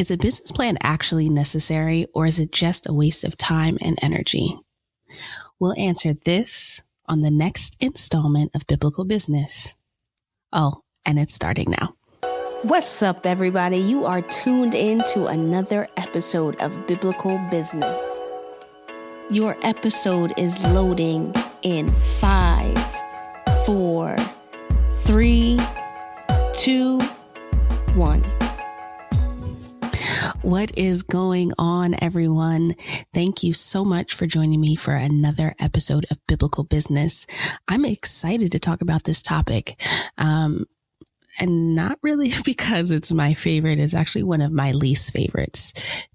Is a business plan actually necessary, or is it just a waste of time and energy? We'll answer this on the next installment of Biblical Business. Oh, and it's starting now. What's up, everybody? You are tuned in to another episode of Biblical Business. Your episode is loading in 5, 4, 3, 2, 1. What is going on, everyone? Thank you so much for joining me for another episode of Biblical Business. I'm excited to talk about this topic. And not really because it's my favorite. It's actually one of my least favorites,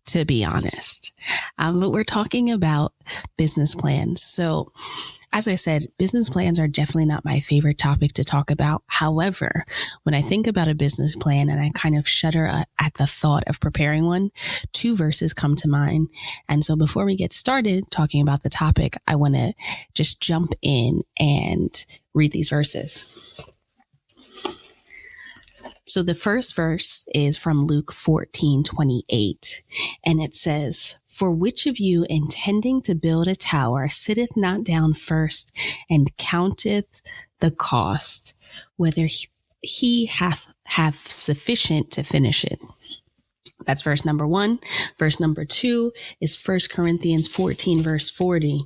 to be honest. But we're talking about business plans. So as I said, business plans are definitely not my favorite topic to talk about. However, when I think about a business plan and I kind of shudder at the thought of preparing one, 2 verses come to mind. And so before we get started talking about the topic, I want to just jump in and read these verses. So the first verse is from Luke 14:28, and it says, "For which of you intending to build a tower sitteth not down first and counteth the cost, whether he hath have sufficient to finish it?" That's verse number 1. Verse number 2 is 1 Corinthians 14, verse 40.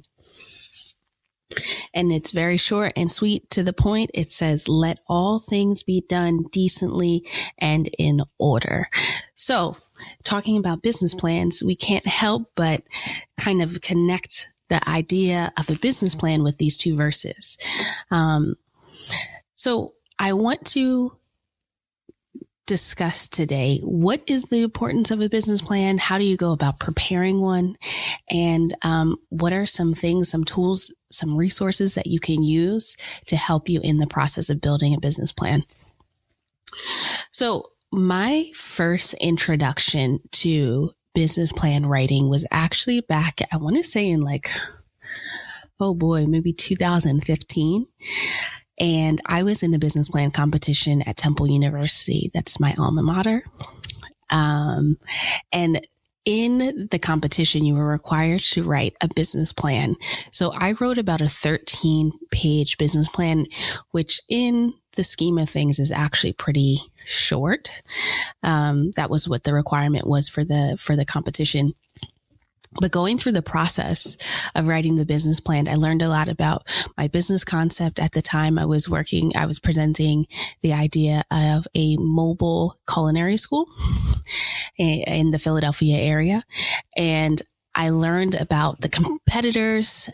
And it's very short and sweet to the point. It says, "Let all things be done decently and in order." So talking about business plans, we can't help but kind of connect the idea of a business plan with these 2 verses. So I want to discuss today, what is the importance of a business plan? How do you go about preparing one? And what are some things, some tools, some resources that you can use to help you in the process of building a business plan? So my first introduction to business plan writing was actually back, I want to say in maybe 2015. And I was in a business plan competition at Temple University. That's my alma mater. And in the competition, you were required to write a business plan. So I wrote about a 13-page business plan, which in the scheme of things is actually pretty short. That was what the requirement was for the competition. But going through the process of writing the business plan, I learned a lot about my business concept. At the time I was presenting the idea of a mobile culinary school in the Philadelphia area. And I learned about the competitors,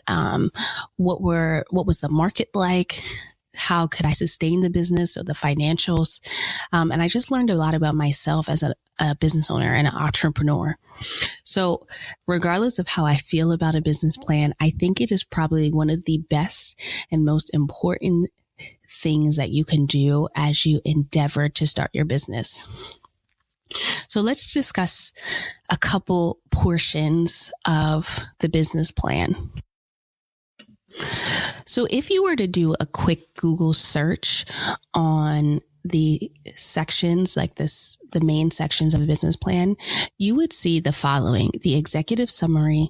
what was the market like? How could I sustain the business or the financials? And I just learned a lot about myself as a business owner and an entrepreneur. So regardless of how I feel about a business plan, I think it is probably one of the best and most important things that you can do as you endeavor to start your business. So let's discuss a couple portions of the business plan. So if you were to do a quick Google search on the sections like this, the main sections of a business plan, you would see the following: the executive summary,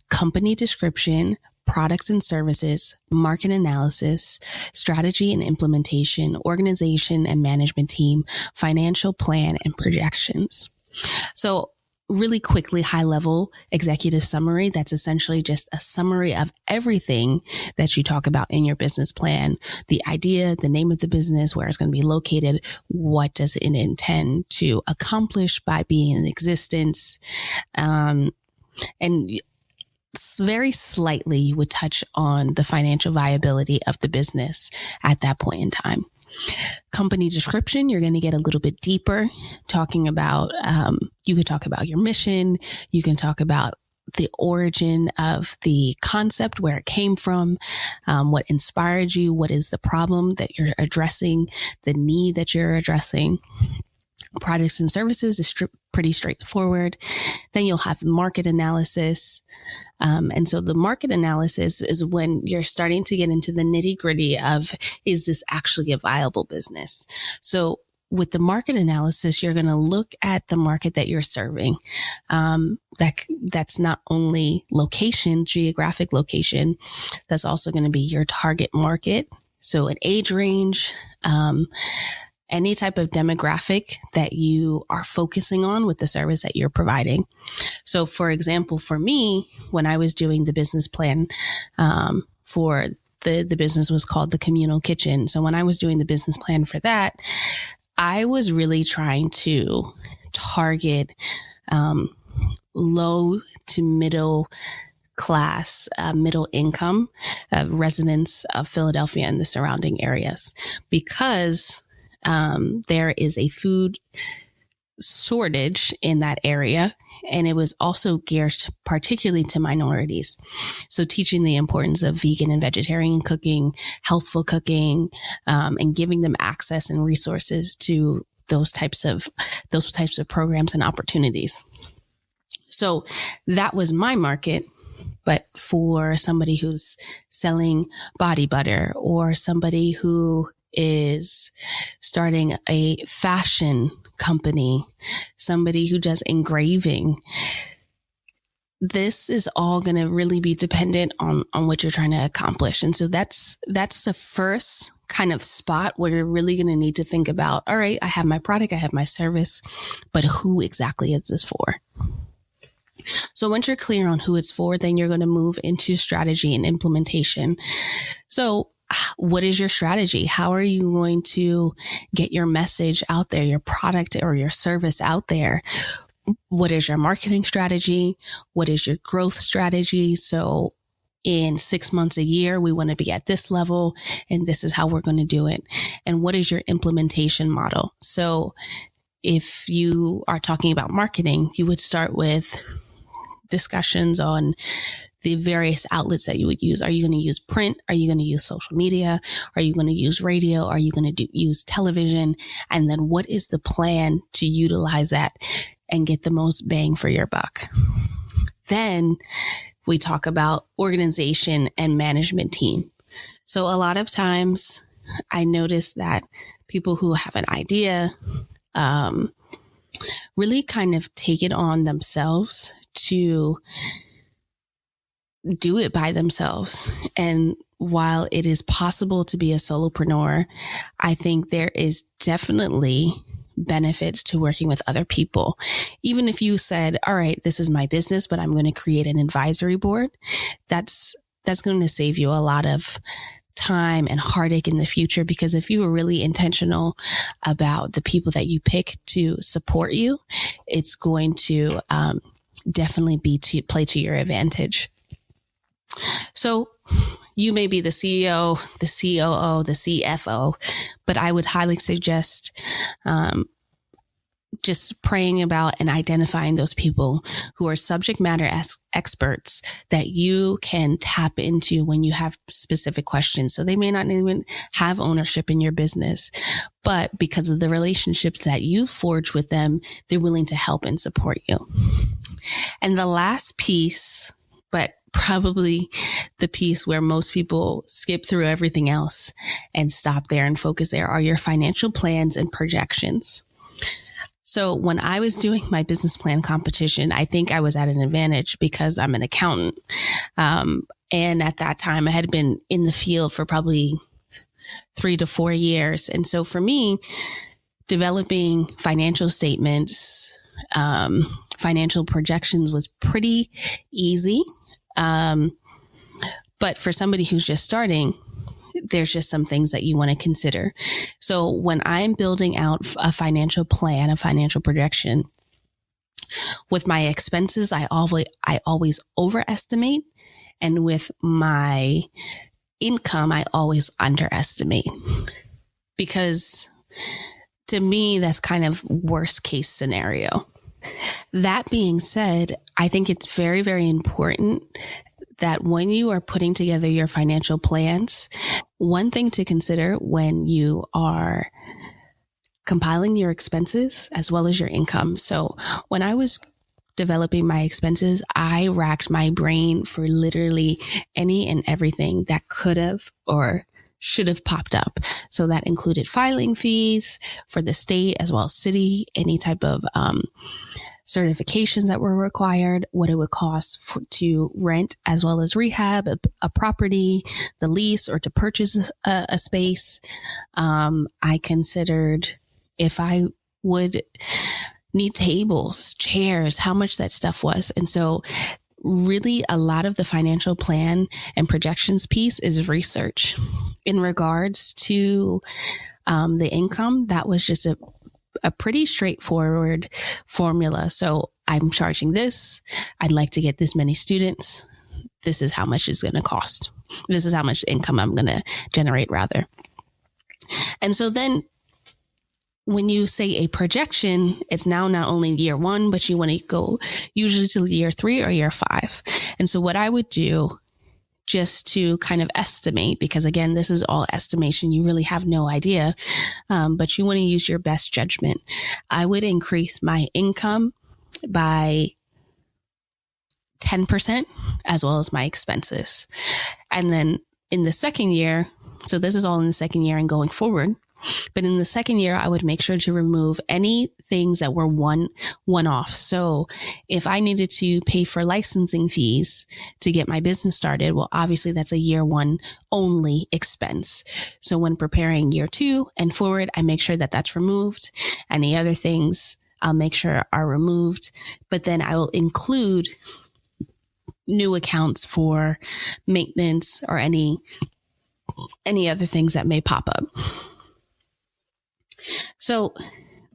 company description, products and services, market analysis, strategy and implementation, organization and management team, financial plan, and projections. So really quickly, high level executive summary. That's essentially just a summary of everything that you talk about in your business plan: the idea, the name of the business, where it's going to be located, what does it intend to accomplish by being in existence. And very slightly, you would touch on the financial viability of the business at that point in time. Company description, you're going to get a little bit deeper, talking about, you could talk about your mission. You can talk about the origin of the concept, where it came from, what inspired you, what is the problem that you're addressing, the need that you're addressing. Products and services is pretty straightforward. Then you'll have market analysis. And so the market analysis is when you're starting to get into the nitty gritty of, is this actually a viable business? So with the market analysis, you're going to look at the market that you're serving. That's not only location, geographic location, that's also going to be your target market. So an age range, any type of demographic that you are focusing on with the service that you're providing. So for example, for me, when I was doing the business plan, for the business was called the Communal Kitchen. So when I was doing the business plan for that, I was really trying to target, low to middle class, middle income residents of Philadelphia and the surrounding areas, because there is a food shortage in that area. And it was also geared particularly to minorities. So teaching the importance of vegan and vegetarian cooking, healthful cooking, and giving them access and resources to those types of programs and opportunities. So that was my market. But for somebody who's selling body butter, or somebody who is starting a fashion company, somebody who does engraving, this is all going to really be dependent on what you're trying to accomplish. And so that's the first kind of spot where you're really going to need to think about, all right, I have my product, I have my service, but who exactly is this for? So once you're clear on who it's for, then you're going to move into strategy and implementation. So what is your strategy? How are you going to get your message out there, your product or your service out there? What is your marketing strategy? What is your growth strategy? So in 6 months, a year, we want to be at this level, and this is how we're going to do it. And what is your implementation model? So if you are talking about marketing, you would start with discussions on the various outlets that you would use. Are you going to use print? Are you going to use social media? Are you going to use radio? Are you going to use television? And then what is the plan to utilize that and get the most bang for your buck? Then we talk about organization and management team. So a lot of times I notice that people who have an idea, really kind of take it on themselves to do it by themselves. And while it is possible to be a solopreneur, I think there is definitely benefits to working with other people. Even if you said, all right, this is my business, but I'm going to create an advisory board, that's going to save you a lot of time and heartache in the future, because if you were really intentional about the people that you pick to support you, it's going to definitely be to play to your advantage. So you may be the CEO, the COO, the CFO, but I would highly suggest just praying about and identifying those people who are subject matter experts that you can tap into when you have specific questions. So they may not even have ownership in your business, but because of the relationships that you forge with them, they're willing to help and support you. And the last piece, but probably the piece where most people skip through everything else and stop there and focus there, are your financial plans and projections. So when I was doing my business plan competition, I think I was at an advantage because I'm an accountant. And at that time I had been in the field for probably 3 to 4 years. And so for me, developing financial statements, financial projections was pretty easy. But for somebody who's just starting, there's just some things that you want to consider. So when I'm building out a financial plan, a financial projection, with my expenses, I always overestimate. And with my income, I always underestimate. Because to me, that's kind of worst case scenario. That being said, I think it's very, very important that when you are putting together your financial plans, one thing to consider when you are compiling your expenses as well as your income. So when I was developing my expenses, I racked my brain for literally any and everything that could have or should have popped up. So that included filing fees for the state as well as city, any type of certifications that were required, what it would cost to rent as well as rehab a property, the lease, or to purchase a space. I considered if I would need tables, chairs, how much that stuff was. And so really a lot of the financial plan and projections piece is research. In regards to the income, that was just a pretty straightforward formula. So I'm charging this. I'd like to get this many students. This is how much it's going to cost. This is how much income I'm going to generate, rather. And so then when you say a projection, it's now not only year 1, but you want to go usually to year 3 or year 5. And so what I would do, just to kind of estimate, because again, this is all estimation, you really have no idea, but you want to use your best judgment. I would increase my income by 10% as well as my expenses. And then in the second year, so this is all in the second year and going forward, but in the second year, I would make sure to remove any things that were one-off. So if I needed to pay for licensing fees to get my business started, well, obviously that's a year 1 only expense. So when preparing year 2 and forward, I make sure that that's removed. Any other things I'll make sure are removed, but then I will include new accounts for maintenance or any other things that may pop up. So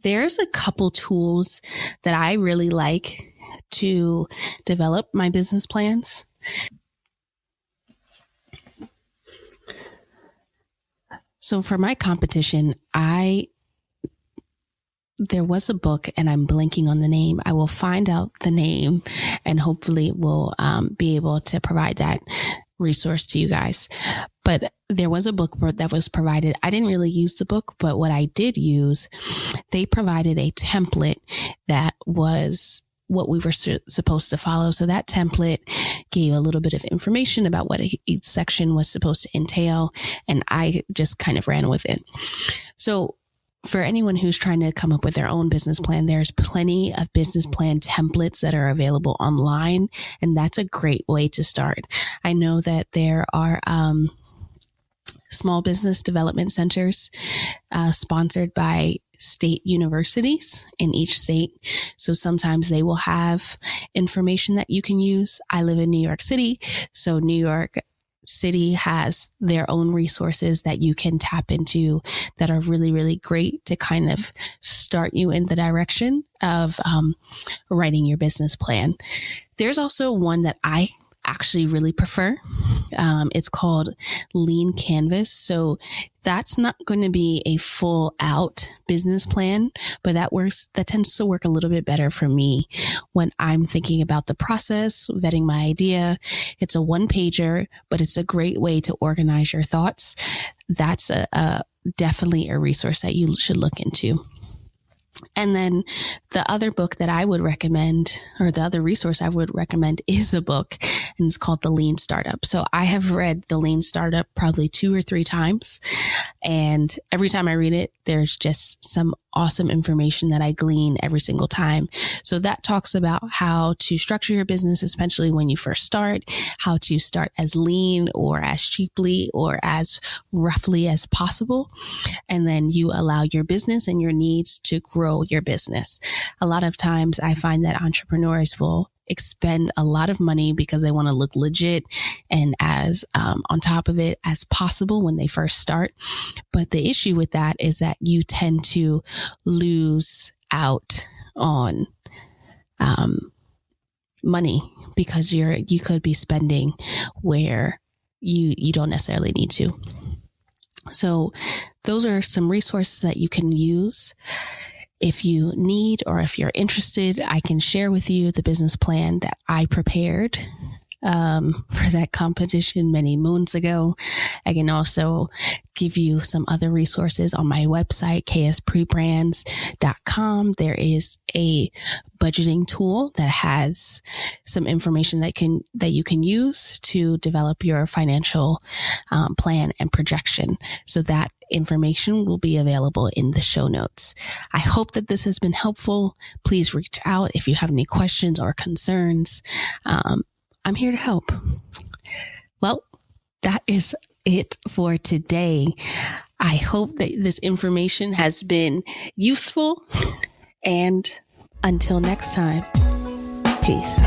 there's a couple tools that I really like to develop my business plans. So for my competition, there was a book and I'm blanking on the name. I will find out the name and hopefully we'll be able to provide that resource to you guys. But there was a book that was provided. I didn't really use the book, but what I did use, they provided a template that was what we were supposed to follow. So that template gave a little bit of information about what each section was supposed to entail. And I just kind of ran with it. So for anyone who's trying to come up with their own business plan, there's plenty of business plan templates that are available online. And that's a great way to start. I know that there are small business development centers sponsored by state universities in each state. So sometimes they will have information that you can use. I live in New York City, so New York City has their own resources that you can tap into that are really, really great to kind of start you in the direction of writing your business plan. There's also one that I actually really prefer. It's called Lean Canvas. So that's not going to be a full out business plan, but that tends to work a little bit better for me when I'm thinking about the process, vetting my idea. It's a 1-pager, but it's a great way to organize your thoughts. That's definitely a resource that you should look into. And then the other book that I would recommend, or the other resource I would recommend, is a book, and it's called The Lean Startup. So I have read The Lean Startup probably 2 or 3 times. And every time I read it, there's just some awesome information that I glean every single time. So that talks about how to structure your business, especially when you first start, how to start as lean or as cheaply or as roughly as possible. And then you allow your business and your needs to grow your business. A lot of times I find that entrepreneurs will expend a lot of money because they want to look legit and as on top of it as possible when they first start. But the issue with that is that you tend to lose out on money because you could be spending where you don't necessarily need to. So those are some resources that you can use. If you need, or if you're interested, I can share with you the business plan that I prepared for that competition many moons ago. I can also give you some other resources on my website, ksprebrands.com. There is a budgeting tool that has some information that you can use to develop your financial plan and projection. So that information will be available in the show notes. I hope that this has been helpful. Please reach out if you have any questions or concerns. I'm here to help. Well, that is it for today. I hope that this information has been useful, and until next time, peace.